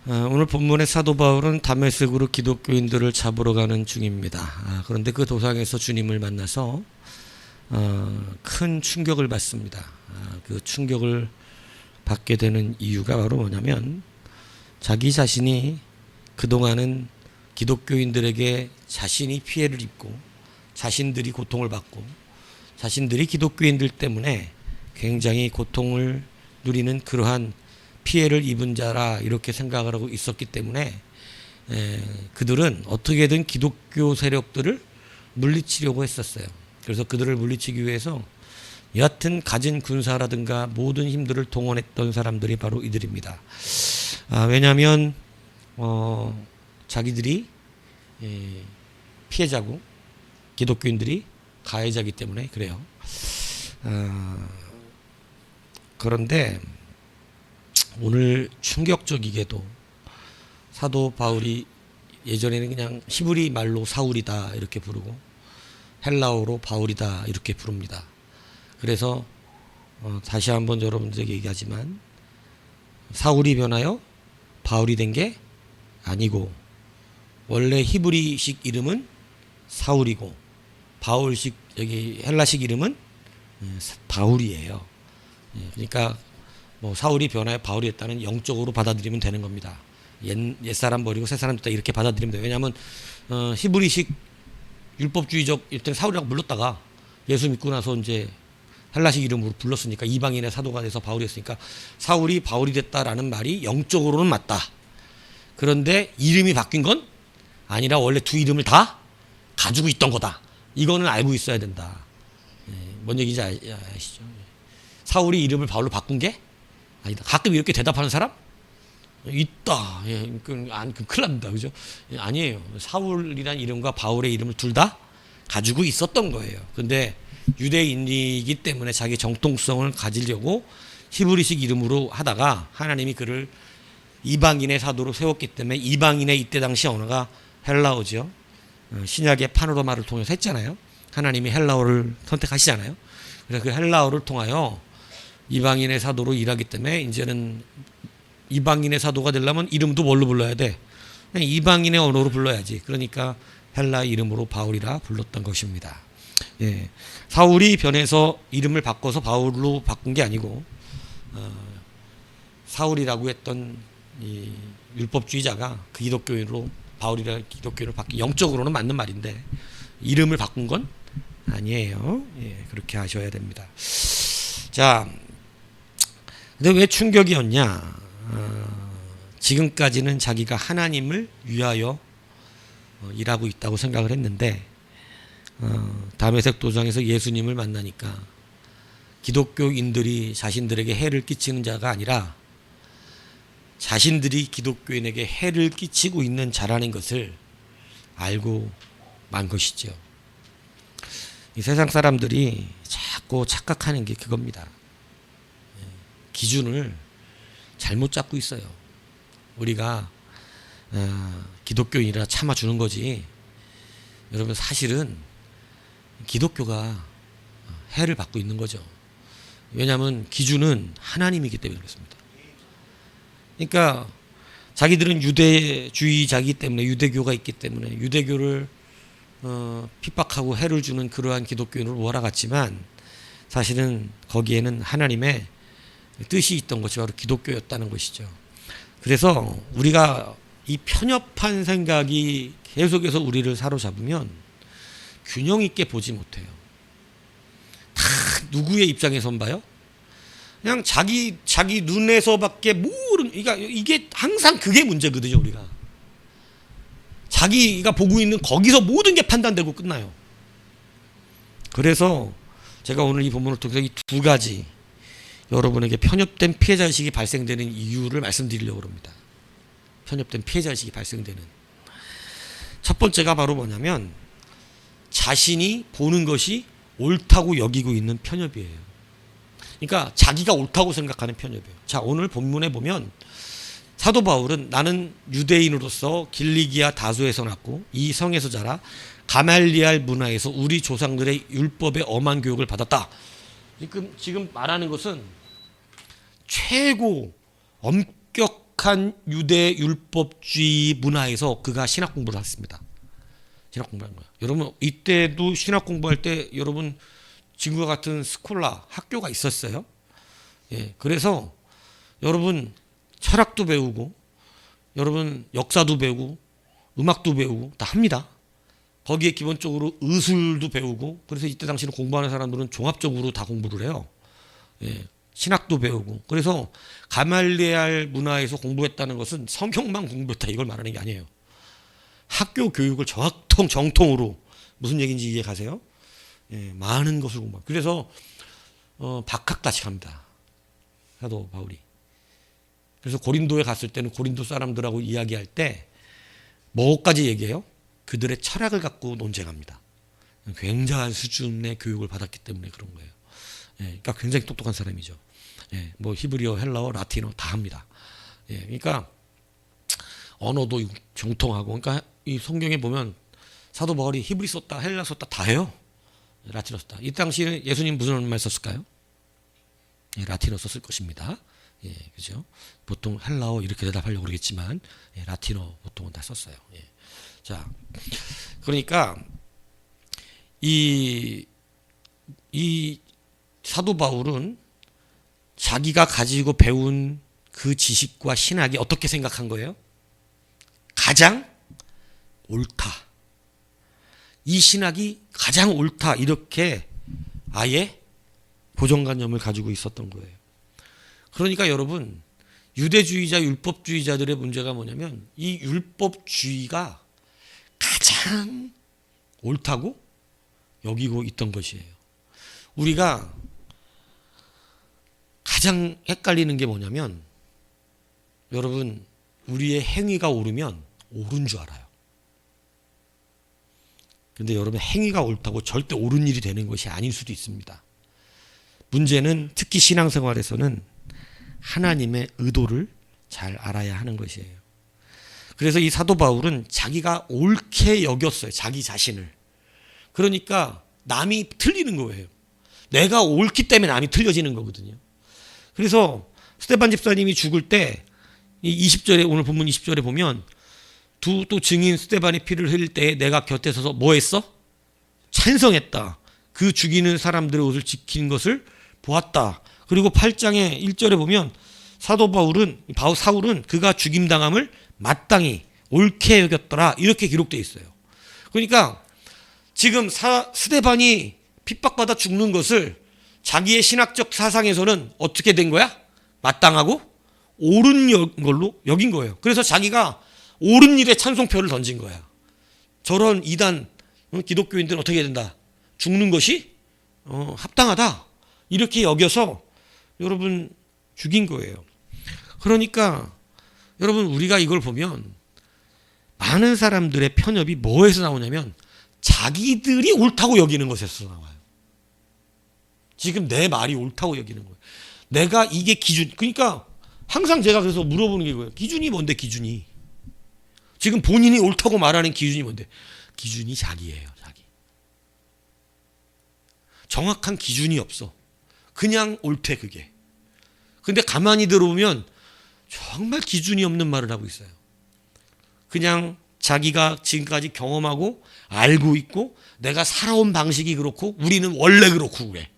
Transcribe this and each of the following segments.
오늘 본문의 사도 바울은 다메섹으로 기독교인들을 잡으러 가는 중입니다. 그런데 그 도상에서 주님을 만나서 큰 충격을 받습니다. 그 충격을 받게 되는 이유가 바로 뭐냐면 자기 자신이 그동안은 기독교인들에게 자신이 피해를 입고 자신들이 고통을 받고 자신들이 기독교인들 때문에 굉장히 고통을 누리는 그러한 피해를 입은 자라 이렇게 생각을 하고 있었기 때문에 그들은 어떻게든 기독교 세력들을 물리치려고 했었어요. 그래서 그들을 물리치기 위해서 여하튼 가진 군사라든가 모든 힘들을 동원했던 사람들이 바로 이들입니다. 왜냐하면 자기들이 피해자고 기독교인들이 가해자이기 때문에 그래요. 그런데 오늘 충격적이게도 사도 바울이 예전에는 그냥 히브리 말로 사울이다 이렇게 부르고 헬라어로 바울이다 이렇게 부릅니다. 그래서 다시 한번 여러분들에게 얘기하지만 사울이 변하여 바울이 된 게 아니고 원래 히브리식 이름은 사울이고 바울식 여기 헬라식 이름은 바울이에요. 그러니까 뭐 사울이 변하여 바울이 됐다는 영적으로 받아들이면 되는 겁니다. 옛사람 버리고 새사람 됐다 이렇게 받아들이면 돼요. 왜냐하면 히브리식 율법주의적 일단 사울이라고 불렀다가 예수 믿고 나서 이제 헬라식 이름으로 불렀으니까 이방인의 사도가 돼서 바울이 됐으니까 사울이 바울이 됐다라는 말이 영적으로는 맞다. 그런데 이름이 바뀐 건 아니라 원래 두 이름을 다 가지고 있던 거다. 이거는 알고 있어야 된다. 뭔 얘기인지 아시죠? 사울이 이름을 바울로 바꾼 게 아니다. 가끔 이렇게 대답하는 사람 있다. 큰일 납니다. 그죠? 아니에요. 사울이라는 이름과 바울의 이름을 둘 다 가지고 있었던 거예요. 근데 유대인이기 때문에 자기 정통성을 가지려고 히브리식 이름으로 하다가 하나님이 그를 이방인의 사도로 세웠기 때문에 이방인의 이때 당시 언어가 헬라어죠. 신약의 파노라마를 통해서 했잖아요. 하나님이 헬라어를 선택하시잖아요. 그래서 그 헬라어를 통하여 이방인의 사도로 일하기 때문에 이제는 이방인의 사도가 되려면 이름도 뭘로 불러야 돼? 그냥 이방인의 언어로 불러야지. 그러니까 헬라 이름으로 바울이라 불렀던 것입니다. 사울이 변해서 이름을 바꿔서 바울로 바꾼 게 아니고 사울이라고 했던 이 율법주의자가 그 기독교인으로 바울이라 기독교인으로 바뀐 영적으로는 맞는 말인데 이름을 바꾼 건 아니에요. 그렇게 하셔야 됩니다. 자, 근데 왜 충격이었냐? 지금까지는 자기가 하나님을 위하여 일하고 있다고 생각을 했는데 다메섹 도상에서 예수님을 만나니까 기독교인들이 자신들에게 해를 끼치는 자가 아니라 자신들이 기독교인에게 해를 끼치고 있는 자라는 것을 알고 만 것이죠. 이 세상 사람들이 자꾸 착각하는 게 그겁니다. 기준을 잘못 잡고 있어요. 우리가 기독교인이라 참아주는 거지. 여러분 사실은 기독교가 해를 받고 있는 거죠. 왜냐하면 기준은 하나님이기 때문에 그렇습니다. 그러니까 자기들은 유대주의자이기 때문에 유대교가 있기 때문에 유대교를 핍박하고 해를 주는 그러한 기독교인을 몰아갔지만 사실은 거기에는 하나님의 뜻이 있던 것이 바로 기독교였다는 것이죠. 그래서 우리가 이 편협한 생각이 계속해서 우리를 사로잡으면 균형 있게 보지 못해요. 다 누구의 입장에선 봐요? 그냥 자기 눈에서밖에 모르는, 그러니까 이게 항상 그게 문제거든요. 우리가 자기가 보고 있는 거기서 모든 게 판단되고 끝나요. 그래서 제가 오늘 이 본문을 통해서 이 두 가지 여러분에게 편협된 피해자의식이 발생되는 이유를 말씀드리려고 합니다. 편협된 피해자의식이 발생되는 첫 번째가 바로 뭐냐면 자신이 보는 것이 옳다고 여기고 있는 편협이에요. 그러니까 자기가 옳다고 생각하는 편협이에요. 자, 오늘 본문에 보면 사도 바울은 나는 유대인으로서 길리기아 다소에서 났고 이 성에서 자라 가말리알 문화에서 우리 조상들의 율법의 엄한 교육을 받았다. 지금 말하는 것은 최고 엄격 엄격한 유대 율법주의 문화에서 그가 신학 공부를 했습니다. 신학 공부한 거예요. 여러분 이때도 신학 공부할 때 여러분 지금과 같은 스콜라 학교가 있었어요. 예, 그래서 여러분 철학도 배우고 여러분 역사도 배우고 음악도 배우고 다 합니다. 거기에 기본적으로 의술도 배우고 그래서 이때 당시는 공부하는 사람들은 종합적으로 다 공부를 해요. 예, 신학도 배우고 그래서 가말리엘 문화에서 공부했다는 것은 성경만 공부했다 이걸 말하는 게 아니에요. 학교 교육을 정통으로 무슨 얘기인지 이해 가세요? 예, 많은 것을 공부. 그래서 박학다식합니다. 사도 바울이. 그래서 고린도에 갔을 때는 고린도 사람들하고 이야기할 때 뭐까지 얘기해요? 그들의 철학을 갖고 논쟁합니다. 굉장한 수준의 교육을 받았기 때문에 그런 거예요. 예, 그러니까 굉장히 똑똑한 사람이죠. 예, 뭐 히브리어, 헬라어, 라틴어 다 합니다. 예, 그러니까 언어도 정통하고, 그러니까 이 성경에 보면 사도 바울이 히브리 썼다, 헬라 썼다 다 해요. 라틴어 썼다. 이 당시에 예수님 무슨 말 썼을까요? 예, 라틴어 썼을 것입니다. 예, 그죠? 보통 헬라어 이렇게 대답하려고 그러겠지만 예, 라틴어 보통은 다 썼어요. 예. 자, 그러니까 이 사도 바울은 자기가 가지고 배운 그 지식과 신학이 어떻게 생각한 거예요? 가장 옳다. 이 신학이 가장 옳다. 이렇게 아예 고정관념을 가지고 있었던 거예요. 그러니까 여러분 유대주의자, 율법주의자들의 문제가 뭐냐면 이 율법주의가 가장 옳다고 여기고 있던 것이에요. 우리가 가장 헷갈리는 게 뭐냐면 여러분 우리의 행위가 옳으면 옳은 줄 알아요. 근데 여러분 행위가 옳다고 절대 옳은 일이 되는 것이 아닐 수도 있습니다. 문제는 특히 신앙생활에서는 하나님의 의도를 잘 알아야 하는 것이에요. 그래서 이 사도 바울은 자기가 옳게 여겼어요. 자기 자신을. 그러니까 남이 틀리는 거예요. 내가 옳기 때문에 남이 틀려지는 거거든요. 그래서 스데반 집사님이 죽을 때 20절에 오늘 본문 20절에 보면 또 증인 스데반이 피를 흘릴 때 내가 곁에 서서 뭐 했어? 찬성했다. 그 죽이는 사람들의 옷을 지키는 것을 보았다. 그리고 8장의 1절에 보면 사울은 그가 죽임당함을 마땅히 옳게 여겼더라. 이렇게 기록되어 있어요. 그러니까 지금 스데반이 핍박받아 죽는 것을 자기의 신학적 사상에서는 어떻게 된 거야? 마땅하고 옳은 걸로 여긴 거예요. 그래서 자기가 옳은 일에 찬송표를 던진 거야. 저런 이단 기독교인들은 어떻게 된다? 죽는 것이 합당하다. 이렇게 여겨서 여러분 죽인 거예요. 그러니까 여러분 우리가 이걸 보면 많은 사람들의 편협이 뭐에서 나오냐면 자기들이 옳다고 여기는 것에서 나와요. 지금 내 말이 옳다고 여기는 거예요. 내가 이게 기준. 그러니까 항상 제가 그래서 물어보는 게 뭐예요? 기준이 뭔데 기준이? 지금 본인이 옳다고 말하는 기준이 뭔데? 기준이 자기예요. 자기. 정확한 기준이 없어. 그냥 옳대 그게. 근데 가만히 들어보면 정말 기준이 없는 말을 하고 있어요. 그냥 자기가 지금까지 경험하고 알고 있고 내가 살아온 방식이 그렇고 우리는 원래 그렇고 그래.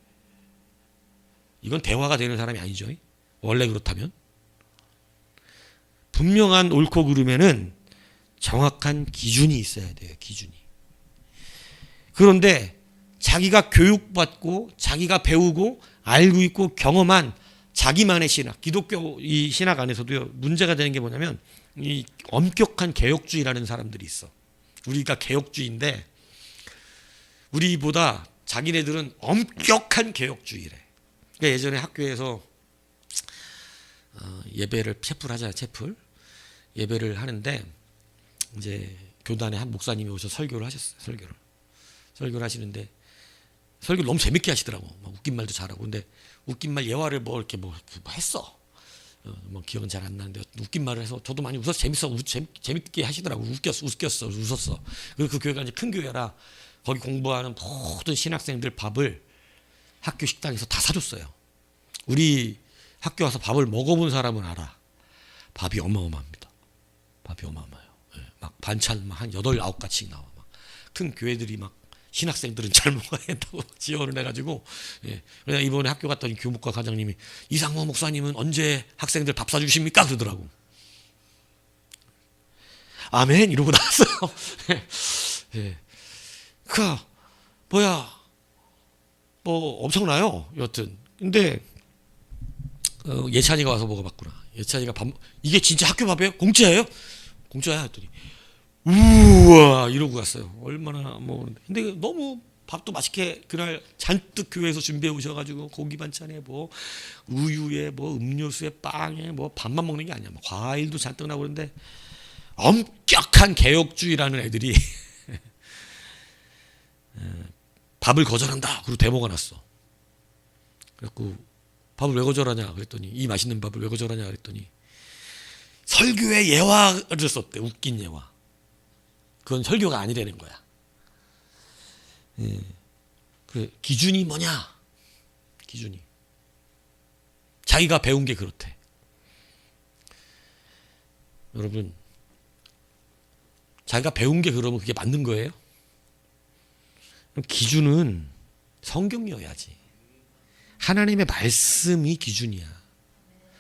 이건 대화가 되는 사람이 아니죠. 원래 그렇다면. 분명한 옳고 그름에는 정확한 기준이 있어야 돼요. 기준이. 그런데 자기가 교육받고 자기가 배우고 알고 있고 경험한 자기만의 신학, 기독교 이 신학 안에서도요, 문제가 되는 게 뭐냐면 이 엄격한 개혁주의라는 사람들이 있어. 우리가 개혁주의인데 우리보다 자기네들은 엄격한 개혁주의래. 그러니까 예전에 학교에서 예배를 채플 하잖아요. 채플. 예배를 하는데 이제 교단에 한 목사님이 오셔서 설교를 하셨어요. 설교를 하시는데 설교를 너무 재밌게 하시더라고. 막 웃긴 말도 잘하고. 근데 웃긴 말 예화를 뭐 이렇게 뭐 했어. 뭐 기억은 잘 안 나는데 웃긴 말을 해서 저도 많이 웃어서 재밌게 하시더라고. 웃었어. 그리고 그 교회가 이제 큰 교회라 거기 공부하는 모든 신학생들 밥을 학교 식당에서 다 사줬어요. 우리 학교 와서 밥을 먹어본 사람은 알아. 밥이 어마어마합니다. 밥이 어마어마해요. 예, 막 반찬 막 한 8, 9가지 나와. 막 큰 교회들이 막 신학생들은 잘 먹어야 된다고 지원을 해가지고, 예. 그래서 이번에 학교 갔더니 교목과 과장님이 이상모 목사님은 언제 학생들 밥 사주십니까? 그러더라고. 아멘 이러고 나왔어요. 예. 뭐 엄청나요. 여튼 근데 예찬이가 와서 먹어봤구나. 예찬이가 이게 진짜 학교 밥이에요? 공짜예요? 공짜야 했더니 우와 이러고 갔어요. 얼마나 뭐 근데 너무 밥도 맛있게 그날 잔뜩 교회에서 준비해 오셔가지고 고기 반찬에 뭐 우유에 뭐 음료수에 빵에 뭐 밥만 먹는 게 아니야. 뭐 과일도 잔뜩 나오고 그런데 엄격한 개혁주의라는 애들이 밥을 거절한다. 그리고 데모가 났어. 그래갖고 밥을 왜 거절하냐 그랬더니 이 맛있는 밥을 왜 거절하냐 그랬더니 설교의 예화를 썼대. 웃긴 예화. 그건 설교가 아니라는 거야. 예. 그 기준이 뭐냐? 기준이 자기가 배운 게 그렇대. 여러분 자기가 배운 게 그러면 그게 맞는 거예요? 기준은 성경이어야지. 하나님의 말씀이 기준이야.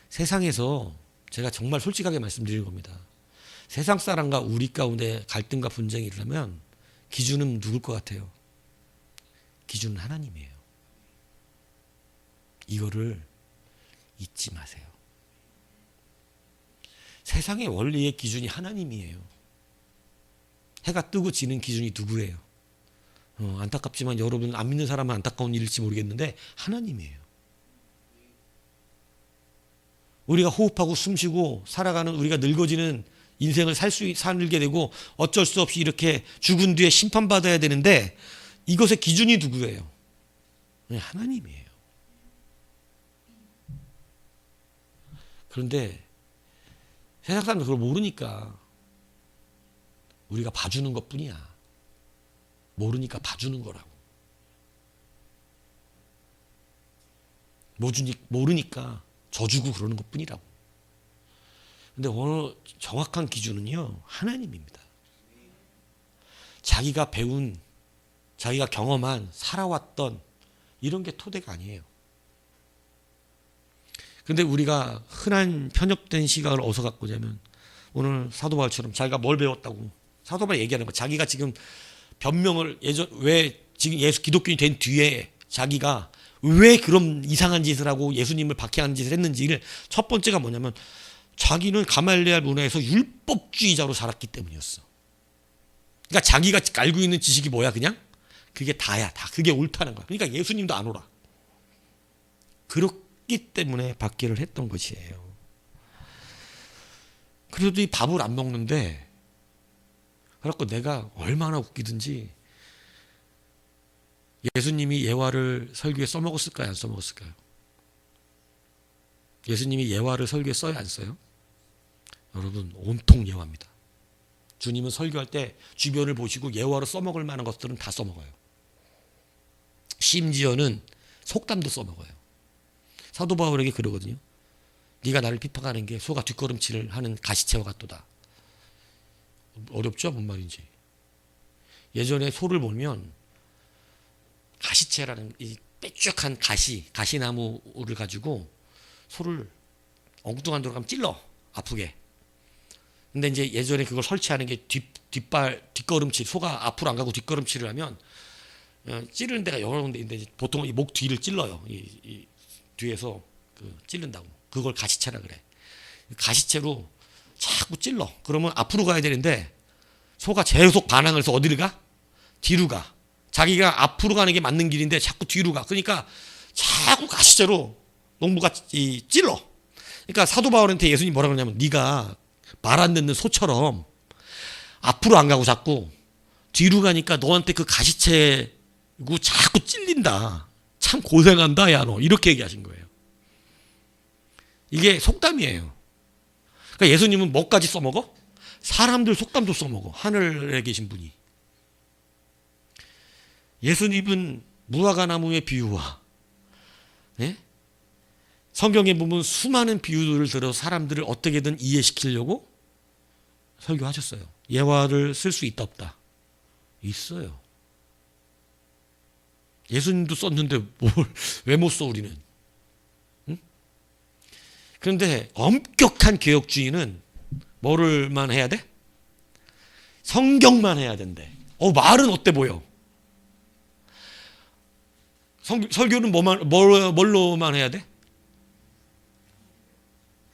세상에서 제가 정말 솔직하게 말씀드리는 겁니다. 세상 사람과 우리 가운데 갈등과 분쟁이 일어나면 기준은 누굴 것 같아요? 기준은 하나님이에요. 이거를 잊지 마세요. 세상의 원리의 기준이 하나님이에요. 해가 뜨고 지는 기준이 누구예요? 안타깝지만 여러분 안 믿는 사람은 안타까운 일일지 모르겠는데 하나님이에요. 우리가 호흡하고 숨쉬고 살아가는 우리가 늙어지는 인생을 살게 되고 어쩔 수 없이 이렇게 죽은 뒤에 심판받아야 되는데 이것의 기준이 누구예요? 하나님이에요. 그런데 세상 사람들 그걸 모르니까 우리가 봐주는 것뿐이야. 모르니까 봐주는 거라고. 모르니까 져주고 그러는 것뿐이라고. 근데 오늘 정확한 기준은요 하나님입니다. 자기가 배운, 자기가 경험한, 살아왔던 이런 게 토대가 아니에요. 근데 우리가 흔한 편협된 시각을 어디서 갖고 오냐면 오늘 사도 바울처럼 자기가 뭘 배웠다고 사도 바울이 얘기하는 거. 자기가 지금 변명을 왜 지금 기독교인이 된 뒤에 자기가 왜 그런 이상한 짓을 하고 예수님을 박해하는 짓을 했는지를 첫 번째가 뭐냐면 자기는 가말리엘 문화에서 율법주의자로 자랐기 때문이었어. 그러니까 자기가 알고 있는 지식이 뭐야 그냥? 그게 다야. 다 그게 옳다는 거야. 그러니까 예수님도 안 오라. 그렇기 때문에 박해를 했던 것이에요. 그래도 이 밥을 안 먹는데 그래갖고 내가 얼마나 웃기든지 예수님이 예화를 설교에 써먹었을까요? 안 써먹었을까요? 예수님이 예화를 설교에 써요? 안 써요? 여러분 온통 예화입니다. 주님은 설교할 때 주변을 보시고 예화로 써먹을 만한 것들은 다 써먹어요. 심지어는 속담도 써먹어요. 사도 바울에게 그러거든요. 네가 나를 비판하는 게 소가 뒷걸음질을 하는 가시채와 같도다. 어렵죠? 뭔 말인지. 예전에 소를 보면 가시채라는 이 뾰족한 가시나무를 가지고 소를 엉뚱한 데로 가면 찔러 아프게. 근데 이제 예전에 그걸 설치하는 게 뒷걸음질, 소가 앞으로 안 가고 뒷걸음질을 하면 찌르는 데가 여러 군데 있는데 보통 이 목 뒤를 찔러요. 이 뒤에서 찌른다고. 그걸 가시채라 그래. 가시채로 자꾸 찔러. 그러면 앞으로 가야 되는데 소가 계속 반항을 해서 어디를 가? 뒤로 가. 자기가 앞으로 가는 게 맞는 길인데 자꾸 뒤로 가. 그러니까 자꾸 가시채로 농부가 찔러. 그러니까 사도 바울한테 예수님이 뭐라 그러냐면 네가 말 안 듣는 소처럼 앞으로 안 가고 자꾸 뒤로 가니까 너한테 그 가시채고 자꾸 찔린다. 참 고생한다 야 너. 이렇게 얘기하신 거예요. 이게 속담이에요. 그러니까 예수님은 뭐까지 써먹어? 사람들 속담도 써먹어. 하늘에 계신 분이. 예수님은 무화과 나무의 비유와 성경에 보면 수많은 비유들을 들어 사람들을 어떻게든 이해시키려고 설교하셨어요. 예화를 쓸 수 있다 없다? 있어요. 예수님도 썼는데 왜 못 써 우리는? 응? 그런데 엄격한 개혁주의는 뭐를만 해야 돼? 성경만 해야 된대. 말은 어때 보여? 설교는 뭘로만 해야 돼?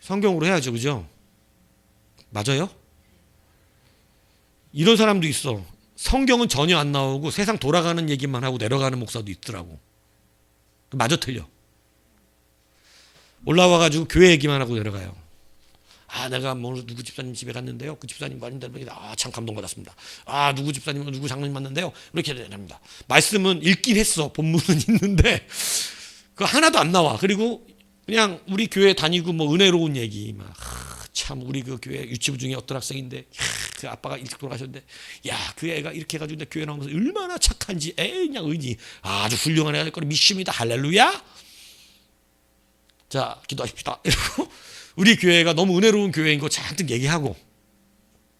성경으로 해야죠, 그죠? 맞아요? 이런 사람도 있어. 성경은 전혀 안 나오고 세상 돌아가는 얘기만 하고 내려가는 목사도 있더라고. 맞아 틀려. 올라와가지고 교회 얘기만 하고 내려가요. 내가 누구 집사님 집에 갔는데요. 그 집사님 말인데 참 감동받았습니다. 누구 집사님 누구 장로님 만났는데요. 이렇게 됩니다. 말씀은 읽긴 했어. 본문은 있는데 그 하나도 안 나와. 그리고 그냥 우리 교회 다니고 뭐 은혜로운 얘기 참 우리 그 교회 유치부 중에 어떤 학생인데 그 아빠가 일찍 돌아가셨는데 그 애가 이렇게 해가지고 교회 나오면서 얼마나 착한지 그냥 의니 아주 훌륭한 애가 될 거를 믿습니다. 할렐루야. 자 기도하십시다. 이러고 우리 교회가 너무 은혜로운 교회인 거 잔뜩 얘기하고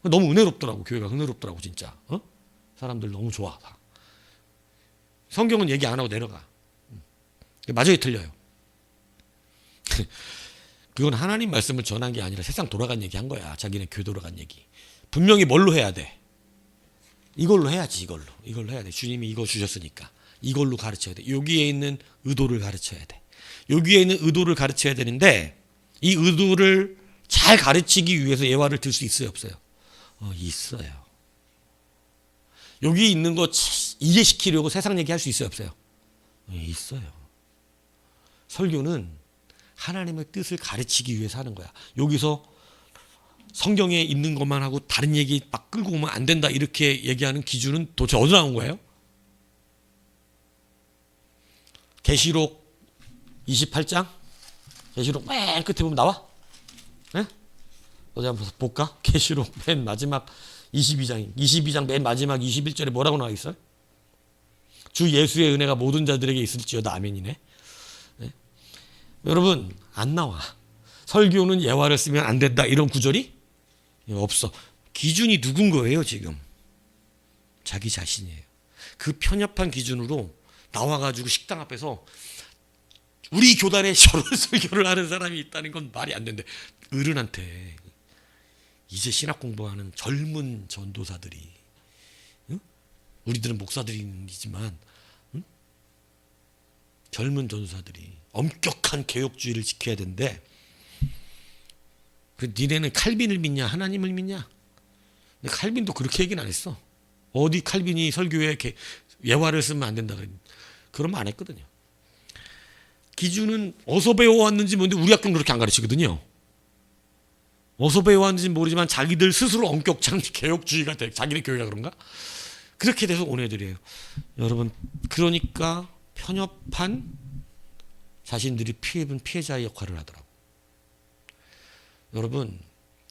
너무 은혜롭더라고. 교회가 은혜롭더라고 진짜. 사람들 너무 좋아. 성경은 얘기 안 하고 내려가. 맞아요 틀려요. 그건 하나님 말씀을 전한 게 아니라 세상 돌아간 얘기 한 거야. 자기네 교회 돌아간 얘기. 분명히 뭘로 해야 돼? 이걸로 해야지. 이걸로 해야 돼. 주님이 이거 주셨으니까 이걸로 가르쳐야 돼. 여기에 있는 의도를 가르쳐야 돼. 여기에 있는 의도를 가르쳐야 되는데 이 의도를 잘 가르치기 위해서 예화를 들 수 있어요 없어요? 있어요. 여기 있는 거 이해시키려고 세상 얘기할 수 있어요 없어요? 있어요. 설교는 하나님의 뜻을 가르치기 위해서 하는 거야. 여기서 성경에 있는 것만 하고 다른 얘기 막 끌고 오면 안 된다 이렇게 얘기하는 기준은 도대체 어디서 나온 거예요? 계시록 28장? 계시록 맨 끝에 보면 나와? 네? 어디 한번 볼까? 계시록 맨 마지막 22장 맨 마지막 21절에 뭐라고 나와 있어요? 주 예수의 은혜가 모든 자들에게 있을지어다. 아멘이네. 네? 여러분 안 나와. 설교는 예화를 쓰면 안 된다 이런 구절이 없어. 기준이 누군 거예요 지금? 자기 자신이에요. 그 편협한 기준으로 나와가지고 식당 앞에서 우리 교단에 저런 설교를 하는 사람이 있다는 건 말이 안 된대. 어른한테 이제 신학 공부하는 젊은 전도사들이, 응? 우리들은 목사들이지만 응? 젊은 전도사들이 엄격한 개혁주의를 지켜야 되는데 니네는 칼빈을 믿냐 하나님을 믿냐? 근데 칼빈도 그렇게 얘기는 안 했어. 어디 칼빈이 설교에 예화를 쓰면 안 된다 그러면 안 했거든요. 기준은 어디서 배워왔는지 모르는데 우리 학교는 그렇게 안 가르치거든요. 어디서 배워왔는지 모르지만 자기들 스스로 엄격한 개혁주의가 돼. 자기네 교회가 그런가? 그렇게 돼서 온 애들이에요. 여러분 그러니까 편협한 자신들이 피해본 피해자의 역할을 하더라고. 여러분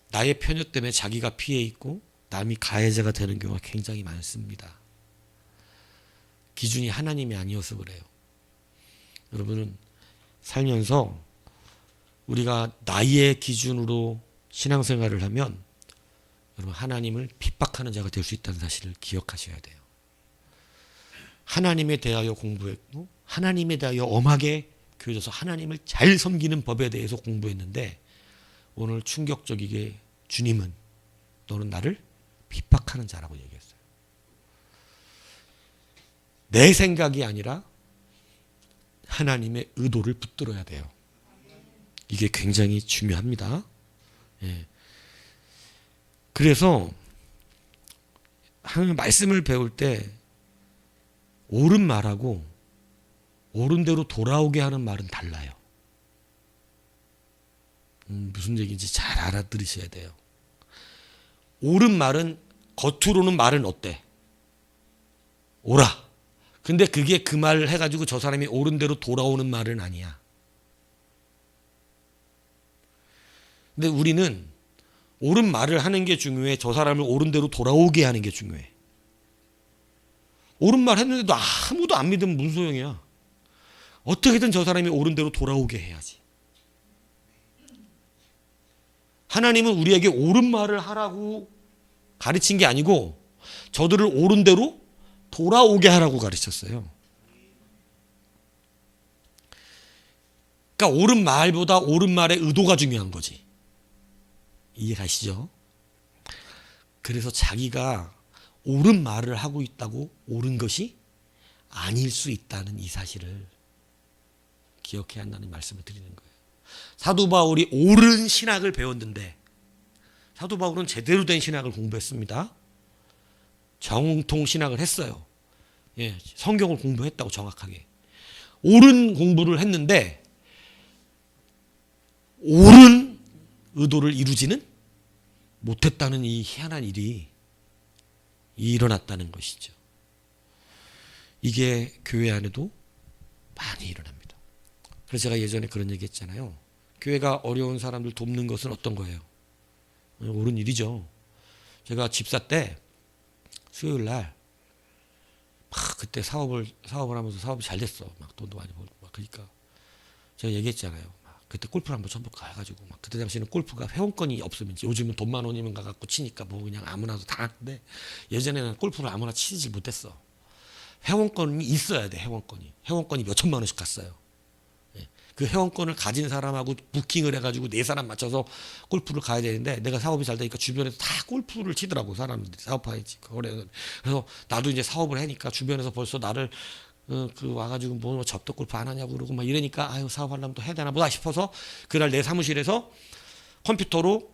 나의 편협 때문에 자기가 피해 있고 남이 가해자가 되는 경우가 굉장히 많습니다. 기준이 하나님이 아니어서 그래요. 여러분은 살면서 우리가 나의 기준으로 신앙생활을 하면 여러분 하나님을 핍박하는 자가 될 수 있다는 사실을 기억하셔야 돼요. 하나님에 대하여 공부했고 하나님에 대하여 엄하게 교회에서 하나님을 잘 섬기는 법에 대해서 공부했는데 오늘 충격적이게 주님은 너는 나를 핍박하는 자라고 얘기했어요. 내 생각이 아니라 하나님의 의도를 붙들어야 돼요. 이게 굉장히 중요합니다. 예. 그래서 하나님 말씀을 배울 때 옳은 말하고 옳은 대로 돌아오게 하는 말은 달라요. 무슨 얘기인지 잘 알아들으셔야 돼요. 옳은 말은 겉으로는 말은 어때? 옳아. 근데 그게 그 말을 해가지고 저 사람이 옳은 대로 돌아오는 말은 아니야. 근데 우리는 옳은 말을 하는 게 중요해. 저 사람을 옳은 대로 돌아오게 하는 게 중요해. 옳은 말 했는데도 아무도 안 믿으면 무슨 소용이야. 어떻게든 저 사람이 옳은 대로 돌아오게 해야지. 하나님은 우리에게 옳은 말을 하라고 가르친 게 아니고 저들을 옳은 대로 돌아오게 하라고 가르쳤어요. 그러니까 옳은 말보다 옳은 말의 의도가 중요한 거지. 이해가시죠? 그래서 자기가 옳은 말을 하고 있다고 옳은 것이 아닐 수 있다는 이 사실을 기억해야 한다는 말씀을 드리는 거예요. 사도 바울이 옳은 신학을 배웠는데 사도 바울은 제대로 된 신학을 공부했습니다. 정통 신학을 했어요. 예, 성경을 공부했다고 정확하게. 옳은 공부를 했는데 옳은 의도를 이루지는 못했다는 이 희한한 일이 일어났다는 것이죠. 이게 교회 안에도 많이 일어납니다. 그래서 제가 예전에 그런 얘기 했잖아요. 교회가 어려운 사람들 돕는 것은 어떤 거예요? 옳은 일이죠. 제가 집사 때 수요일 날 막 그때 사업을 하면서 사업이 잘 됐어. 막 돈도 많이 벌고 막 그러니까 제가 얘기했잖아요. 막 그때 골프를 한번 전부 가가지고 막 그때 당시에는 골프가 회원권이 없으면 요즘은 돈 10,000원이면 가갖고 치니까 뭐 그냥 아무나도 다 하는데 예전에는 골프를 아무나 치지 못했어. 회원권이 있어야 돼. 회원권이 몇 천만 원씩 갔어요. 예. 그 회원권을 가진 사람하고 부킹을 해가지고 네 사람 맞춰서 골프를 가야 되는데 내가 사업이 잘 되니까 주변에서 다 골프를 치더라고 사람들이 사업하지 거래는. 그래서 나도 이제 사업을 하니까 주변에서 벌써 나를 그 와가지고 뭐 접도 골프 안 하냐고 그러고 막 이러니까 아유 사업하려면 또 해야 되나 보다 싶어서 그날 내 사무실에서 컴퓨터로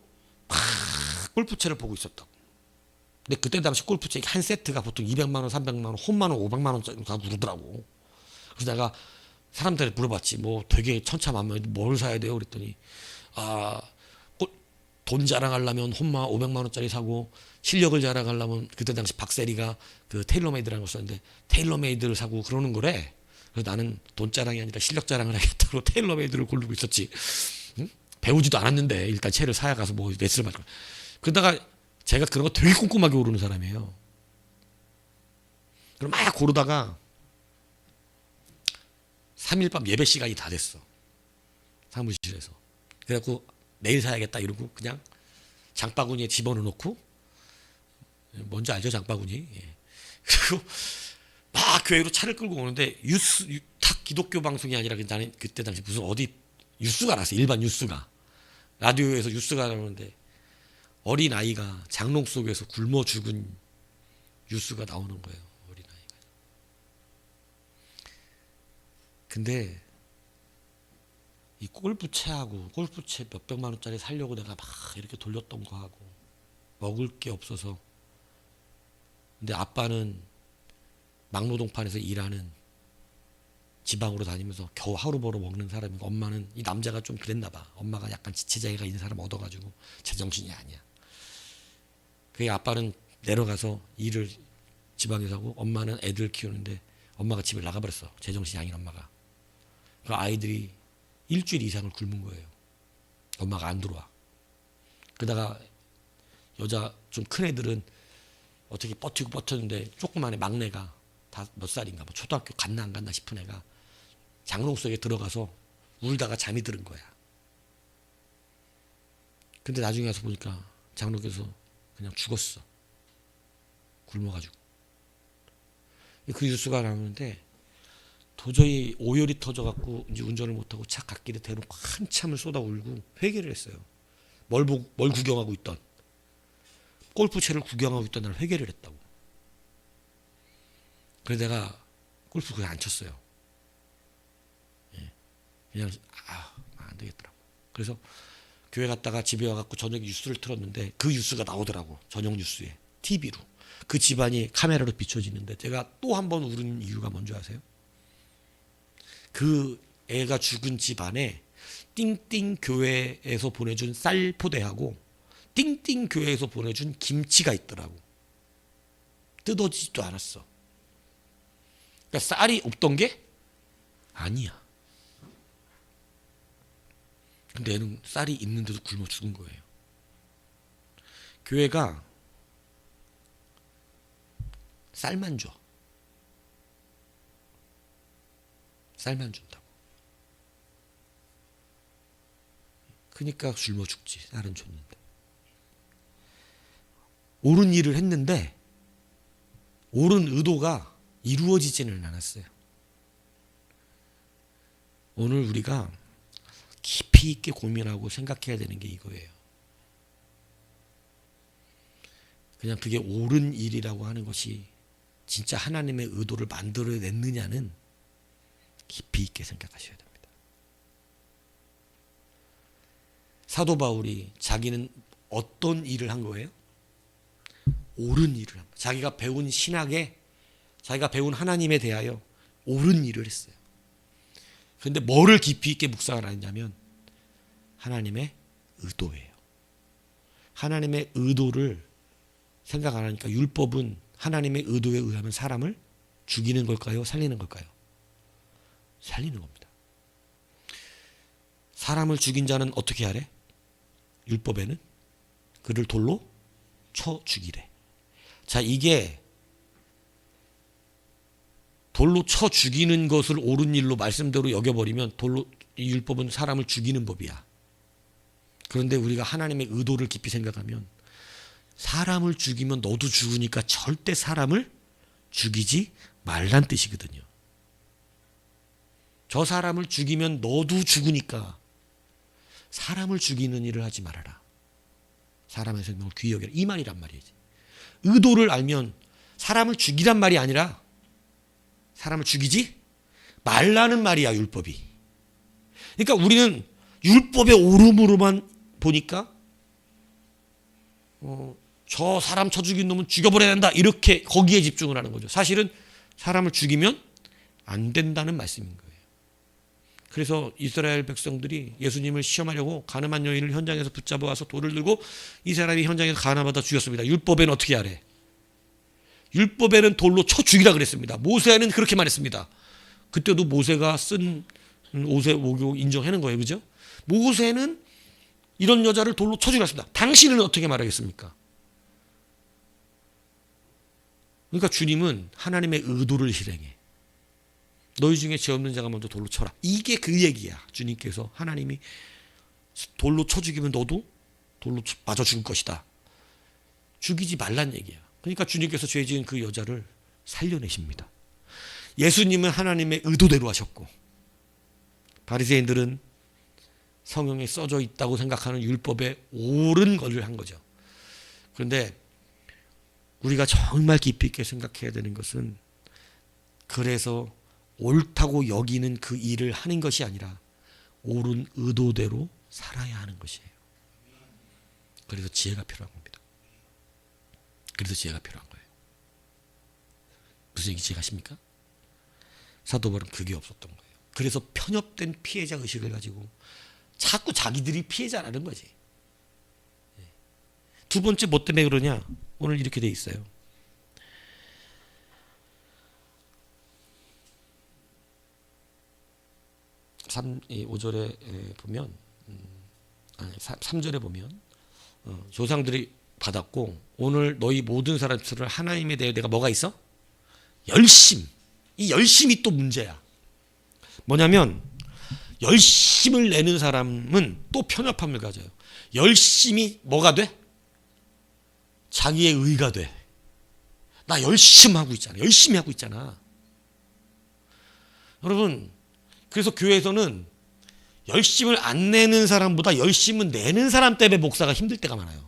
막 골프채를 보고 있었다고. 근데 그때 당시 골프채 한 세트가 보통 200만 원, 300만 원, 홈만 원, 500만 원짜리 다 그러더라고. 그래서 내가 사람들한테 물어봤지. 뭐 되게 천차만별 뭘 사야 돼요? 그랬더니 돈 자랑하려면 홈마 500만 원짜리 사고 실력을 자랑하려면 그때 당시 박세리가 그 테일러메이드라는 걸 썼는데 테일러메이드를 사고 그러는 거래. 그래서 나는 돈 자랑이 아니라 실력 자랑을 하겠다고 테일러메이드를 고르고 있었지. 응? 배우지도 않았는데 일단 채를 사야 가서 뭐 레슨을 받고. 그러다가 제가 그런 거 되게 꼼꼼하게 고르는 사람이에요. 그럼 막 고르다가 3일 밤 예배 시간이 다 됐어. 사무실에서. 그래갖고 내일 사야겠다 이러고 그냥 장바구니에 집어넣어 놓고 뭔지 알죠 장바구니. 예. 그리고 막 교회로 차를 끌고 오는데 탁 기독교 방송이 아니라 나는 그때 당시 무슨 어디 뉴스가 나왔어. 일반 뉴스가. 라디오에서 뉴스가 나오는데 어린 아이가 장롱 속에서 굶어 죽은 뉴스가 나오는 거예요. 어린 아이가. 근데 이 골프채 몇백만 원짜리 살려고 내가 막 이렇게 돌렸던 거 하고 먹을 게 없어서. 근데 아빠는 막노동판에서 일하는 지방으로 다니면서 겨우 하루 벌어 먹는 사람이고 엄마는 이 남자가 좀 그랬나 봐. 엄마가 약간 지체장애가 있는 사람 얻어가지고 제정신이 아니야. 그게 아빠는 내려가서 일을 지방에서 하고 엄마는 애들 키우는데 엄마가 집을 나가버렸어. 제정신이 아닌 엄마가. 그 아이들이 일주일 이상을 굶은 거예요. 엄마가 안 들어와. 그러다가 여자 좀 큰 애들은 어떻게 버티고 버텼는데 조그만 애 막내가 다 몇 살인가 뭐 초등학교 갔나 안 갔나 싶은 애가 장롱 속에 들어가서 울다가 잠이 들은 거야. 근데 나중에 가서 보니까 장롱에서 그냥 죽었어. 굶어가지고. 그 뉴스가 나오는데 도저히 오열이 터져갖고 이제 운전을 못하고 차 갓길에 대놓고 한참을 쏟아 울고 회개를 했어요. 뭘 구경하고 있던 골프채를 구경하고 있던 날 회개를 했다고. 그래서 내가 골프 그냥 안 쳤어요. 예. 그냥 안 되겠더라고. 그래서 교회 갔다가 집에 와갖고 저녁에 뉴스를 틀었는데 그 뉴스가 나오더라고. 저녁 뉴스에 TV로. 그 집안이 카메라로 비춰지는데 제가 또 한 번 울은 이유가 뭔지 아세요? 그 애가 죽은 집안에 띵띵 교회에서 보내준 쌀 포대하고 띵띵 교회에서 보내준 김치가 있더라고. 뜯어지지도 않았어. 그러니까 쌀이 없던 게 아니야. 근데 얘는 쌀이 있는데도 굶어 죽은 거예요. 교회가 쌀만 줘. 쌀만 준다고. 그러니까 굶어 죽지. 날은 줬는데. 옳은 일을 했는데 옳은 의도가 이루어지지는 않았어요. 오늘 우리가 깊이 있게 고민하고 생각해야 되는 게 이거예요. 그냥 그게 옳은 일이라고 하는 것이 진짜 하나님의 의도를 만들어냈느냐는 깊이 있게 생각하셔야 됩니다. 사도 바울이 자기는 어떤 일을 한 거예요? 옳은 일을 한 거예요. 자기가 배운 신학에, 자기가 배운 하나님에 대하여 옳은 일을 했어요. 그런데 뭐를 깊이 있게 묵상을 하냐면 하나님의 의도예요. 하나님의 의도를 생각 안 하니까 율법은 하나님의 의도에 의하면 사람을 죽이는 걸까요? 살리는 걸까요? 살리는 겁니다. 사람을 죽인 자는 어떻게 하래? 율법에는 그를 돌로 쳐 죽이래. 자, 이게 돌로 쳐 죽이는 것을 옳은 일로 말씀대로 여겨버리면 이 율법은 사람을 죽이는 법이야. 그런데 우리가 하나님의 의도를 깊이 생각하면 사람을 죽이면 너도 죽으니까 절대 사람을 죽이지 말란 뜻이거든요. 저 사람을 죽이면 너도 죽으니까 사람을 죽이는 일을 하지 말아라. 사람의 생명을 귀히 여겨라. 이 말이란 말이지. 의도를 알면 사람을 죽이란 말이 아니라 사람을 죽이지 말라는 말이야, 율법이. 그러니까 우리는 율법의 옳음으로만 보니까 저 사람 쳐 죽인 놈은 죽여버려야 된다, 이렇게 거기에 집중을 하는 거죠. 사실은 사람을 죽이면 안 된다는 말씀인 거예요. 그래서 이스라엘 백성들이 예수님을 시험하려고 가늠한 여인을 현장에서 붙잡아 와서 돌을 들고 이 사람이 현장에서 가늠하다 죽였습니다. 율법에는 어떻게 하래? 율법에는 돌로 쳐 죽이라 그랬습니다. 모세는 그렇게 말했습니다. 그때도 모세가 쓴 오세오교 인정하는 거예요. 그죠? 모세는 이런 여자를 돌로 쳐 죽이라 했습니다. 당신은 어떻게 말하겠습니까? 그러니까 주님은 하나님의 의도를 실행해. 너희 중에 죄 없는 자가 먼저 돌로 쳐라. 이게 그 얘기야. 주님께서 하나님이 돌로 쳐 죽이면 너도 돌로 맞아 죽을 것이다. 죽이지 말란 얘기야. 그러니까 주님께서 죄 지은 그 여자를 살려내십니다. 예수님은 하나님의 의도대로 하셨고 바리새인들은 성경에 써져 있다고 생각하는 율법에 옳은 것을 한 거죠. 그런데 우리가 정말 깊이 있게 생각해야 되는 것은 그래서 옳다고 여기는 그 일을 하는 것이 아니라 옳은 의도대로 살아야 하는 것이에요. 그래서 지혜가 필요한 겁니다. 그래서 지혜가 필요한 거예요. 무슨 얘기인지 아십니까? 사도 바울은 그게 없었던 거예요. 그래서 편협된 피해자 의식을 가지고 자꾸 자기들이 피해자라는 거지. 두 번째 뭐 때문에 그러냐? 오늘 이렇게 돼 있어요. 5절에 보면 3절에 보면 조상들이 받았고 오늘 너희 모든 사람들을 하나님에 대해 내가 뭐가 있어? 열심. 이 열심이 또 문제야. 뭐냐면 열심을 내는 사람은 또 편협함을 가져요. 열심이 뭐가 돼? 자기의 의가 돼. 나 열심히 하고 있잖아. 열심히 하고 있잖아. 여러분, 그래서 교회에서는 열심을 안 내는 사람보다 열심을 내는 사람 때문에 목사가 힘들 때가 많아요.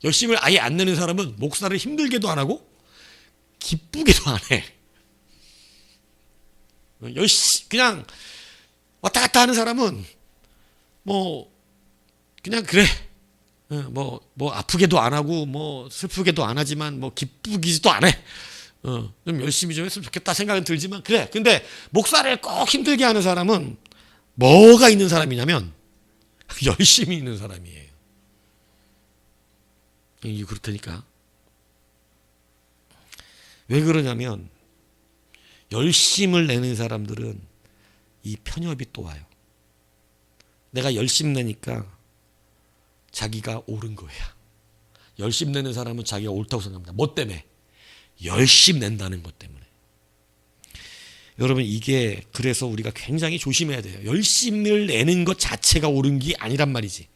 열심을 아예 안 내는 사람은 목사를 힘들게도 안 하고 기쁘게도 안 해. 그냥 왔다 갔다 하는 사람은 뭐 그냥 그래. 뭐 아프게도 안 하고 뭐 슬프게도 안 하지만 뭐 기쁘기도 안 해. 좀 열심히 좀 했으면 좋겠다 생각은 들지만 그래. 근데 목사를 꼭 힘들게 하는 사람은 뭐가 있는 사람이냐면 열심히 있는 사람이에요. 이게 그렇다니까. 왜 그러냐면 열심을 내는 사람들은 이 편협이 또 와요. 내가 열심 내니까 자기가 옳은 거야. 열심 내는 사람은 자기가 옳다고 생각합니다. 뭐 때문에? 열심 낸다는 것 때문에. 여러분 이게 그래서 우리가 굉장히 조심해야 돼요. 열심을 내는 것 자체가 옳은 게 아니란 말이지.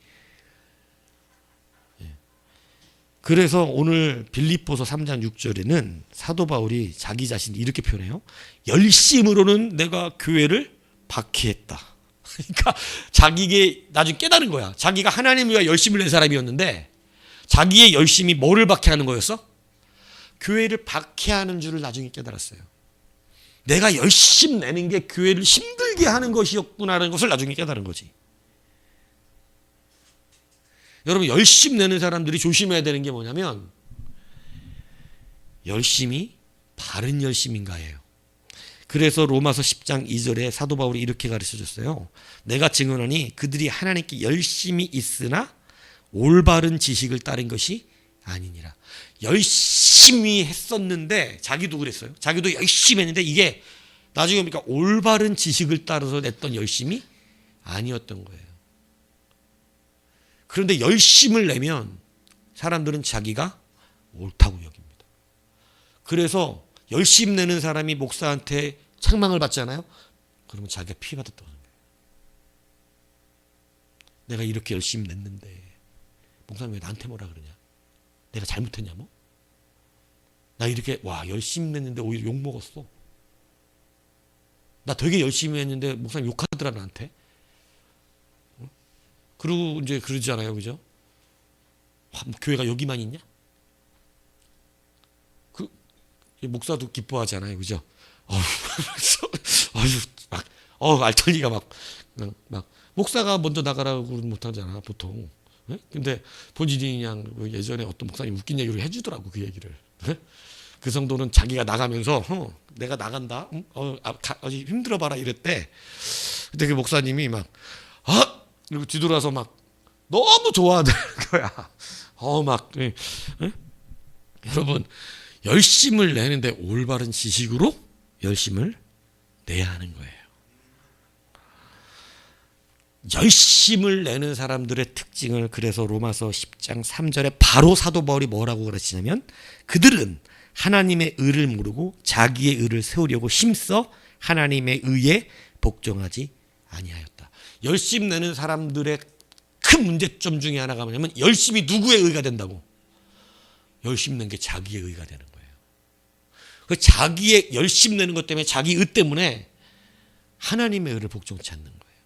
그래서 오늘 빌립보서 3장 6절에는 사도 바울이 자기 자신을 이렇게 표현해요. 열심으로는 내가 교회를 박해했다. 그러니까 자기게 나중에 깨달은 거야. 자기가 하나님을 위해 열심을 낸 사람이었는데 자기의 열심이 뭐를 박해하는 거였어? 교회를 박해하는 줄을 나중에 깨달았어요. 내가 열심 내는 게 교회를 힘들게 하는 것이었구나라는 것을 나중에 깨달은 거지. 여러분 열심 내는 사람들이 조심해야 되는 게 뭐냐면 열심이 바른 열심인가예요. 그래서 로마서 10장 2절에 사도 바울이 이렇게 가르쳐줬어요. 내가 증언하니 그들이 하나님께 열심히 있으나 올바른 지식을 따른 것이 아니니라. 열심히 했었는데 자기도 그랬어요. 자기도 열심히 했는데 이게 나중에 보니까 올바른 지식을 따라서 냈던 열심이 아니었던 거예요. 그런데 열심을 내면 사람들은 자기가 옳다고 여깁니다. 그래서 열심 내는 사람이 목사한테 책망을 받잖아요. 그러면 자기가 피해받았다고 생각해요. 내가 이렇게 열심히 냈는데 목사님 왜 나한테 뭐라 그러냐? 내가 잘못했냐 뭐? 나 이렇게 열심히 냈는데 오히려 욕먹었어. 나 되게 열심히 했는데 목사님 욕하더라 나한테. 그리고 이제 그러잖아요, 그죠? 교회가 여기만 있냐? 그 목사도 기뻐하잖아요, 그죠? 알털리가 막 목사가 먼저 나가라고 못하잖아, 보통. 근데 본인이 그냥 예전에 어떤 목사님 웃긴 얘기를 해주더라고, 그 얘기를. 그 정도는 자기가 나가면서 내가 나간다, 아주 힘들어 봐라 이랬대. 근데 그 목사님이 막 그리고 뒤돌아서 막 너무 좋아하는 거야. 여러분 열심을 내는데 올바른 지식으로 열심을 내야 하는 거예요. 열심을 내는 사람들의 특징을 그래서 로마서 10장 3절에 바로 사도 바울이 뭐라고 가르치냐면 그들은 하나님의 의를 모르고 자기의 의를 세우려고 힘써 하나님의 의에 복종하지 아니하였다. 열심 내는 사람들의 큰 문제점 중에 하나가 뭐냐면 열심이 누구의 의가 된다고? 열심 낸 게 자기의 의가 되는 거예요. 그 자기의 열심 내는 것 때문에 자기 의 때문에 하나님의 의를 복종치 않는 거예요.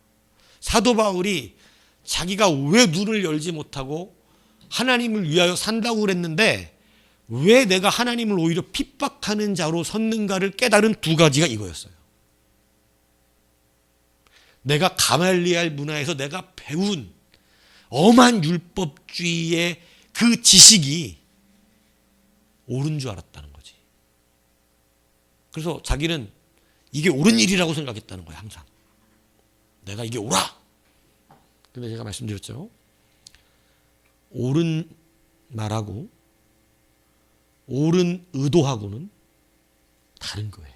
사도 바울이 자기가 왜 눈을 열지 못하고 하나님을 위하여 산다고 그랬는데 왜 내가 하나님을 오히려 핍박하는 자로 섰는가를 깨달은 두 가지가 이거였어요. 내가 가말리알 문화에서 내가 배운 엄한 율법주의의 그 지식이 옳은 줄 알았다는 거지. 그래서 자기는 이게 옳은 일이라고 생각했다는 거야, 항상. 내가 이게 옳아. 근데 제가 말씀드렸죠. 옳은 말하고 옳은 의도하고는 다른 거예요.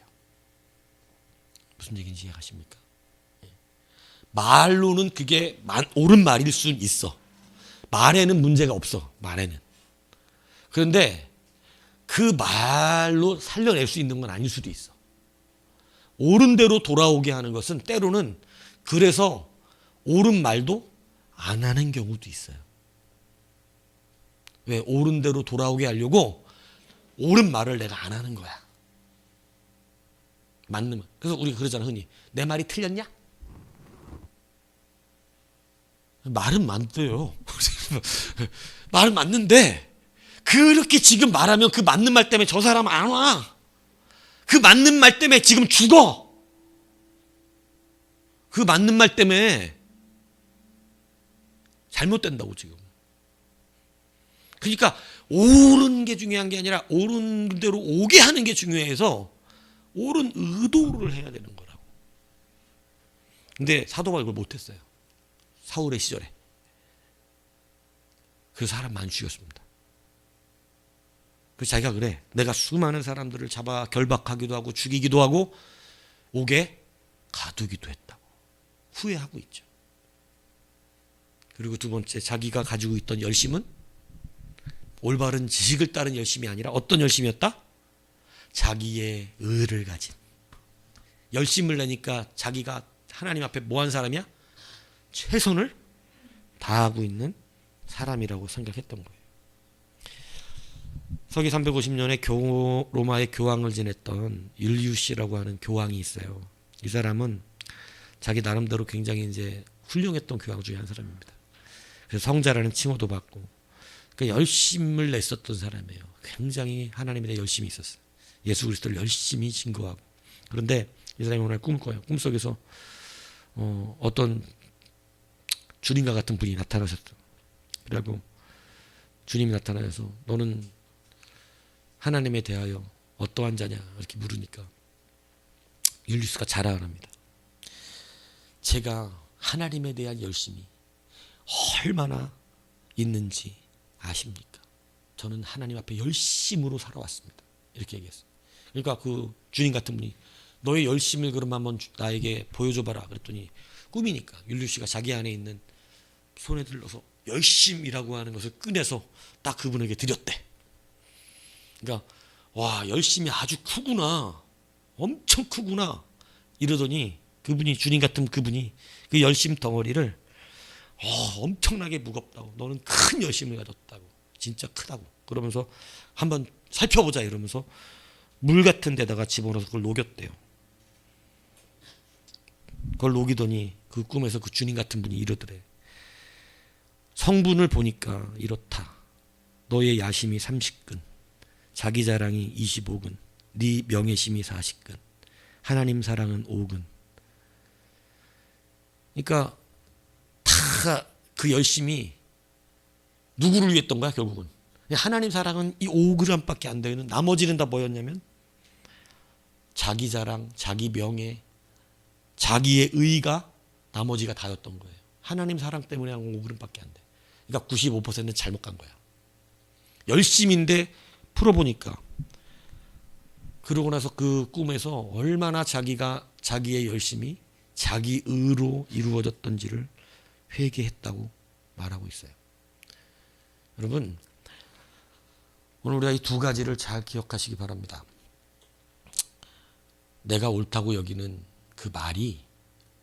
무슨 얘기인지 이해가십니까? 말로는 그게 옳은 말일 수 있어. 말에는 문제가 없어. 말에는. 그런데 그 말로 살려낼 수 있는 건 아닐 수도 있어. 옳은 대로 돌아오게 하는 것은 때로는 그래서 옳은 말도 안 하는 경우도 있어요. 왜? 옳은 대로 돌아오게 하려고 옳은 말을 내가 안 하는 거야. 맞는 말. 그래서 우리가 그러잖아, 흔히. 내 말이 틀렸냐? 말은 맞대요. 말은 맞는데 그렇게 지금 말하면 그 맞는 말 때문에 저 사람 안 와. 그 맞는 말 때문에 지금 죽어. 그 맞는 말 때문에 잘못된다고 지금. 그러니까 옳은 게 중요한 게 아니라 옳은 대로 오게 하는 게 중요해서 옳은 의도를 해야 되는 거라고. 근데 사도가 이걸 못했어요. 사울의 시절에. 그 사람 많이 죽였습니다. 그래서 자기가 그래. 내가 수많은 사람들을 잡아 결박하기도 하고 죽이기도 하고 옥에 가두기도 했다고. 후회하고 있죠. 그리고 두 번째, 자기가 가지고 있던 열심은 올바른 지식을 따른 열심이 아니라 어떤 열심이었다? 자기의 의를 가진 열심을 내니까 자기가 하나님 앞에 뭐한 사람이야? 최선을 다하고 있는 사람이라고 생각했던 거예요. 서기 350년에 로마의 교황을 지냈던 율리우스라고 하는 교황이 있어요. 이 사람은 자기 나름대로 굉장히 이제 훌륭했던 교황 중에 한 사람입니다. 그래서 성자라는 칭호도 받고 그 열심을 냈었던 사람이에요. 굉장히 하나님에 대해 열심히 있었어요. 예수 그리스도를 열심히 증거하고. 그런데 이 사람이 오늘 꿈을 꿔요. 꿈속에서 어떤 주님과 같은 분이 나타나셨어. 그리고 주님이 나타나서 너는 하나님에 대하여 어떠한 자냐 이렇게 물으니까 율리우스가 자랑을 합니다. 제가 하나님에 대한 열심이 얼마나 있는지 아십니까? 저는 하나님 앞에 열심으로 살아왔습니다. 이렇게 얘기했어요. 그러니까 그 주님 같은 분이 너의 열심을 그럼 한번 나에게 보여줘봐라 그랬더니 꿈이니까 율리우스가 자기 안에 있는 손에 들러서 열심이라고 하는 것을 꺼내서 딱 그분에게 드렸대. 그러니까 와 열심이 아주 크구나, 엄청 크구나 이러더니 그분이 주님 같은 그분이 그 열심 덩어리를 엄청나게 무겁다고, 너는 큰 열심을 가졌다고, 진짜 크다고 그러면서 한번 살펴보자 이러면서 물 같은 데다가 집어넣어서 그걸 녹였대요. 그걸 녹이더니 그 꿈에서 그 주님 같은 분이 이러더래. 성분을 보니까 이렇다. 너의 야심이 30근, 자기 자랑이 25근, 네 명예심이 40근, 하나님 사랑은 5근. 그러니까 다 그 열심이 누구를 위했던 거야 결국은. 하나님 사랑은 이 5g밖에 안 되는, 나머지는 다 뭐였냐면 자기 자랑, 자기 명예, 자기의 의가 나머지가 다였던 거예요. 하나님 사랑 때문에 한 5g밖에 안 돼. 그러니까 95%는 잘못 간 거야. 열심인데 풀어보니까 그러고 나서 그 꿈에서 얼마나 자기의 열심이 자기 의로 이루어졌던지를 회개했다고 말하고 있어요. 여러분 오늘 우리가 이 두 가지를 잘 기억하시기 바랍니다. 내가 옳다고 여기는 그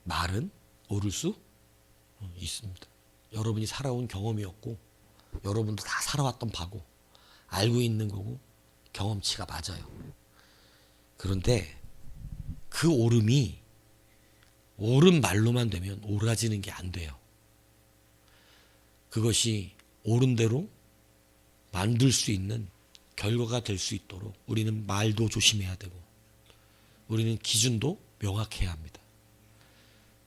말은 옳을 수 있습니다. 여러분이 살아온 경험이었고 여러분도 다 살아왔던 바고 알고 있는 거고 경험치가 맞아요. 그런데 그 옳음이 옳은 말로만 되면 옳아지는 게 안 돼요. 그것이 옳은 대로 만들 수 있는 결과가 될 수 있도록 우리는 말도 조심해야 되고 우리는 기준도 명확해야 합니다.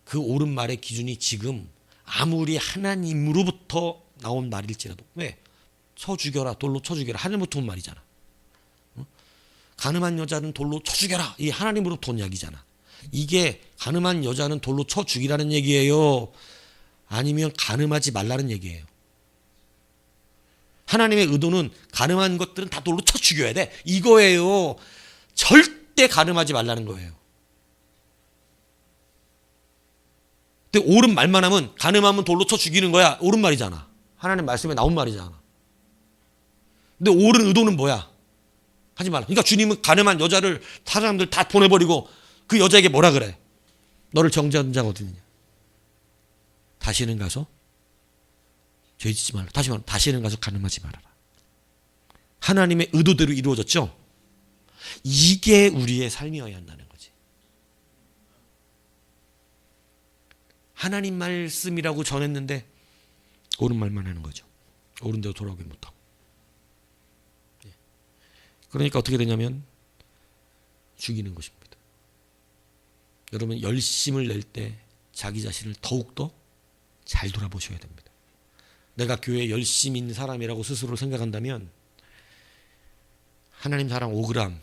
그 옳은 말의 기준이 지금 아무리 하나님으로부터 나온 말일지라도, 왜? 쳐 죽여라, 돌로 쳐 죽여라, 하늘부터 온 말이잖아. 가늠한 여자는 돌로 쳐 죽여라, 이 하나님으로부터 온 이야기잖아. 이게 가늠한 여자는 돌로 쳐 죽이라는 얘기예요, 아니면 가늠하지 말라는 얘기예요? 하나님의 의도는 가늠한 것들은 다 돌로 쳐 죽여야 돼, 이거예요. 절대 가늠하지 말라는 거예요. 근데 옳은 말만 하면 가늠하면 돌로 쳐 죽이는 거야, 옳은 말이잖아. 하나님 말씀에 나온 말이잖아. 근데 옳은 의도는 뭐야? 하지 말라. 그러니까 주님은 가늠한 여자를 사람들 다 보내버리고 그 여자에게 뭐라 그래? 너를 정죄한 자가 어디 있느냐? 다시는 가서 죄 짓지 말라. 다시 말하면 다시는 가서 가늠하지 말아라. 하나님의 의도대로 이루어졌죠? 이게 우리의 삶이어야 한다는 거지. 하나님 말씀이라고 전했는데 옳은 말만 하는 거죠. 옳은 대로 돌아오기 못하고. 그러니까 어떻게 되냐면 죽이는 것입니다. 여러분 열심을 낼 때 자기 자신을 더욱더 잘 돌아보셔야 됩니다. 내가 교회에 열심히 있는 사람이라고 스스로 생각한다면 하나님 사랑 5g,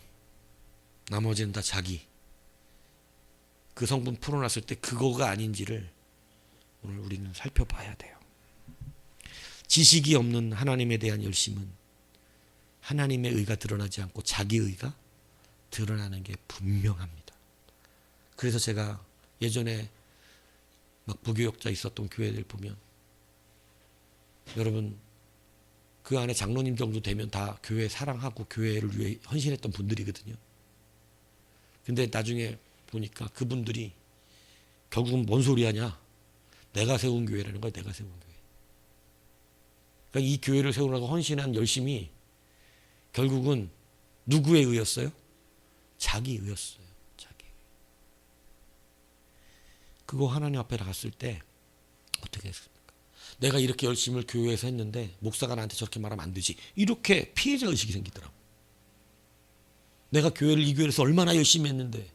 나머지는 다 자기. 그 성분 풀어놨을 때 그거가 아닌지를 오늘 우리는 살펴봐야 돼요. 지식이 없는 하나님에 대한 열심은 하나님의 의가 드러나지 않고 자기 의가 드러나는 게 분명합니다. 그래서 제가 예전에 막 부교역자 있었던 교회들 보면 여러분 그 안에 장로님 정도 되면 다 교회 사랑하고 교회를 위해 헌신했던 분들이거든요. 근데 나중에 보니까 그분들이 결국은 뭔 소리 하냐? 내가 세운 교회라는 거야, 내가 세운 교회. 그러니까 이 교회를 세우려고 헌신한 열심이 결국은 누구에 의였어요? 자기 의였어요. 자기. 그거 하나님 앞에 나갔을 때 어떻게 했습니까? 내가 이렇게 열심을 교회에서 했는데 목사가 나한테 저렇게 말하면 안 되지. 이렇게 피해자 의식이 생기더라고. 내가 교회를 이 교회에서 얼마나 열심히 했는데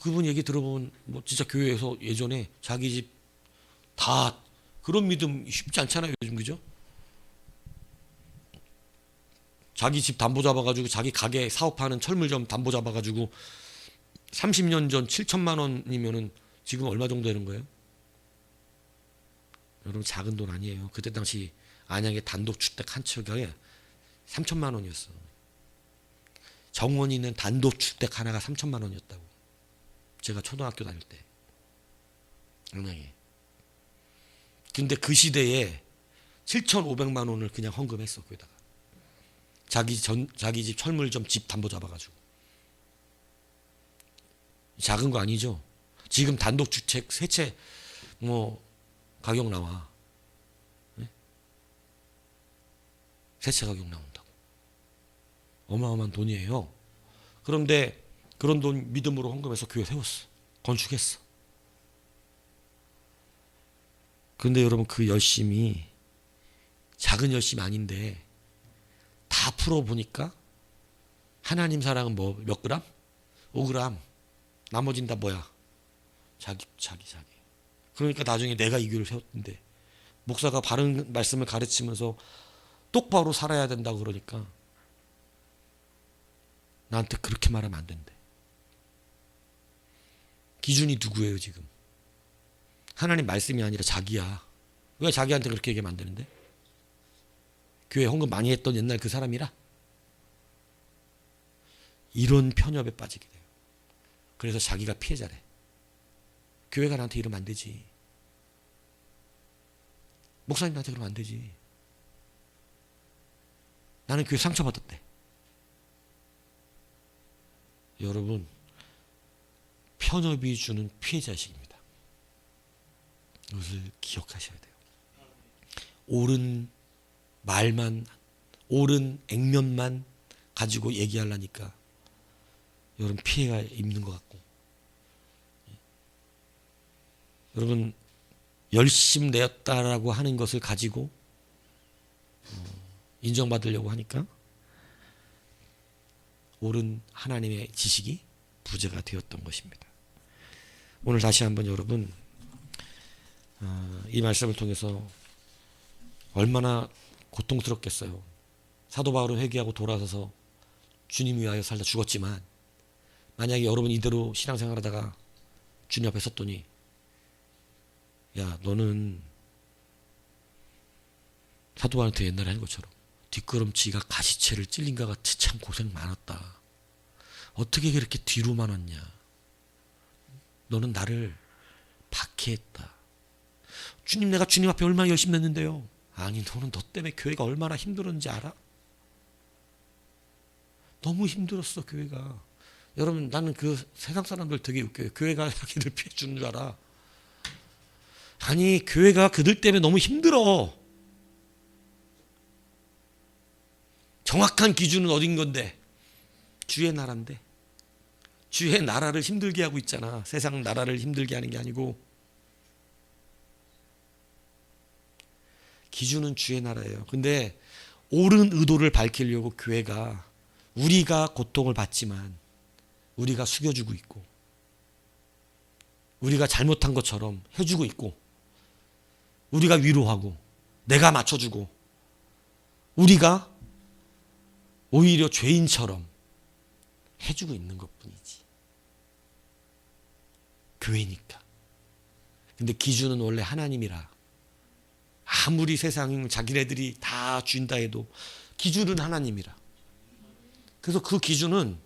그분 얘기 들어보면 뭐 진짜 교회에서 예전에 자기 집 다 그런 믿음 쉽지 않잖아요 요즘. 그죠? 자기 집 담보 잡아가지고 자기 가게 사업하는 철물점 담보 잡아가지고 30년 전 7천만 원이면은 지금 얼마 정도 되는 거예요? 여러분 작은 돈 아니에요. 그때 당시 안양의 단독주택 한 채가 3천만 원이었어. 정원이 있는 단독주택 하나가 3천만 원이었다고. 제가 초등학교 다닐 때 안양에. 근데 그 시대에 7,500만 원을 그냥 헌금했어. 거기다가 자기 집 철물점 집 담보 잡아가지고. 작은 거 아니죠. 지금 단독주택 세 채 뭐 가격 나와. 네? 세 채 가격 나온다고. 어마어마한 돈이에요. 그런데 그런 돈 믿음으로 헌금해서 교회 세웠어. 건축했어. 그런데 여러분 그 열심이 작은 열심 아닌데 다 풀어보니까 하나님 사랑은 뭐 몇 그램? 5g. 나머진 다 뭐야? 자기. 그러니까 나중에 내가 이 교회를 세웠는데 목사가 바른 말씀을 가르치면서 똑바로 살아야 된다고 그러니까 나한테 그렇게 말하면 안 된대. 기준이 누구예요 지금? 하나님 말씀이 아니라 자기야. 왜 자기한테 그렇게 얘기하면 안 되는데? 교회 헌금 많이 했던 옛날 그 사람이라? 이런 편협에 빠지게 돼요. 그래서 자기가 피해자래. 교회가 나한테 이러면 안 되지. 목사님 나한테 그러면 안 되지. 나는 교회 상처받았대. 여러분, 편협이 주는 피해자의식입니다. 이것을 기억하셔야 돼요. 옳은 말만, 옳은 액면만 가지고 얘기하려니까 여러분 피해가 입는 것 같고, 여러분 열심 내었다라고 하는 것을 가지고 인정받으려고 하니까 옳은 하나님의 지식이 부재가 되었던 것입니다. 오늘 다시 한번 여러분 이 말씀을 통해서 얼마나 고통스럽겠어요. 사도 바울은 회개하고 돌아서서 주님 위하여 살다 죽었지만 만약에 여러분 이대로 신앙생활하다가 주님 앞에 섰더니 야 너는 사도 바울한테 옛날에 한 것처럼 뒷걸음치가 가시채를 찔린 것 같이 참 고생 많았다. 어떻게 그렇게 뒤로만 왔냐. 너는 나를 박해했다. 주님 내가 주님 앞에 얼마나 열심히 했는데요. 아니 너는 너 때문에 교회가 얼마나 힘들었는지 알아? 너무 힘들었어 교회가. 여러분 나는 그 세상 사람들 되게 웃겨요. 교회가 자기들 피해 주는 줄 알아. 아니 교회가 그들 때문에 너무 힘들어. 정확한 기준은 어딘 건데? 주의 나라인데. 주의 나라를 힘들게 하고 있잖아. 세상 나라를 힘들게 하는 게 아니고. 기준은 주의 나라예요. 근데 옳은 의도를 밝히려고 교회가 우리가 고통을 받지만 우리가 숙여주고 있고 우리가 잘못한 것처럼 해주고 있고 우리가 위로하고 내가 맞춰주고 우리가 오히려 죄인처럼 해주고 있는 것뿐이지. 교회니까. 근데 기준은 원래 하나님이라. 아무리 세상 자기네들이 다 준다 해도 기준은 하나님이라. 그래서 그 기준은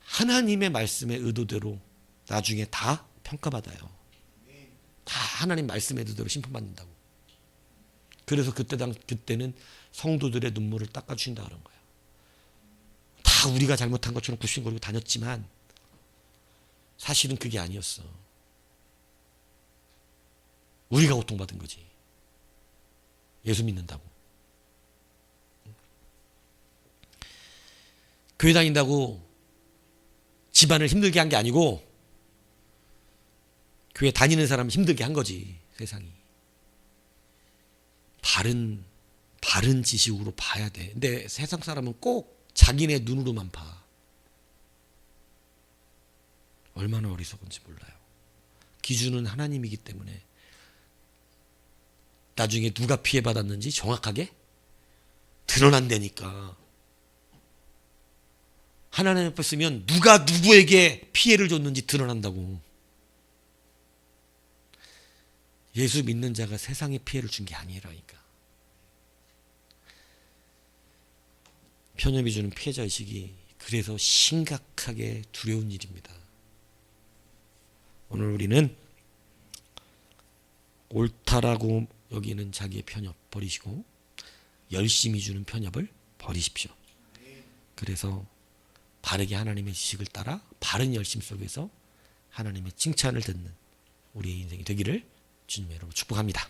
하나님의 말씀의 의도대로 나중에 다 평가받아요. 다 하나님 말씀의 의도대로 심판받는다고. 그래서 그때는 성도들의 눈물을 닦아주신다 그런 거야. 다 우리가 잘못한 것처럼 굽신거리고 다녔지만 사실은 그게 아니었어. 우리가 고통받은 거지. 예수 믿는다고. 교회 다닌다고 집안을 힘들게 한 게 아니고 교회 다니는 사람을 힘들게 한 거지. 세상이. 바른 지식으로 봐야 돼. 근데 세상 사람은 꼭 자기네 눈으로만 봐. 얼마나 어리석은지 몰라요. 기준은 하나님이기 때문에 나중에 누가 피해받았는지 정확하게 드러난다니까. 하나님 앞에 쓰면 누가 누구에게 피해를 줬는지 드러난다고. 예수 믿는 자가 세상에 피해를 준 게 아니라니까. 편협이 주는 피해자의식이 그래서 심각하게 두려운 일입니다. 오늘 우리는 옳다라고 여기는 자기의 편협 버리시고 열심히 주는 편협을 버리십시오. 그래서 바르게 하나님의 지식을 따라 바른 열심 속에서 하나님의 칭찬을 듣는 우리의 인생이 되기를 주님의 이름으로 축복합니다.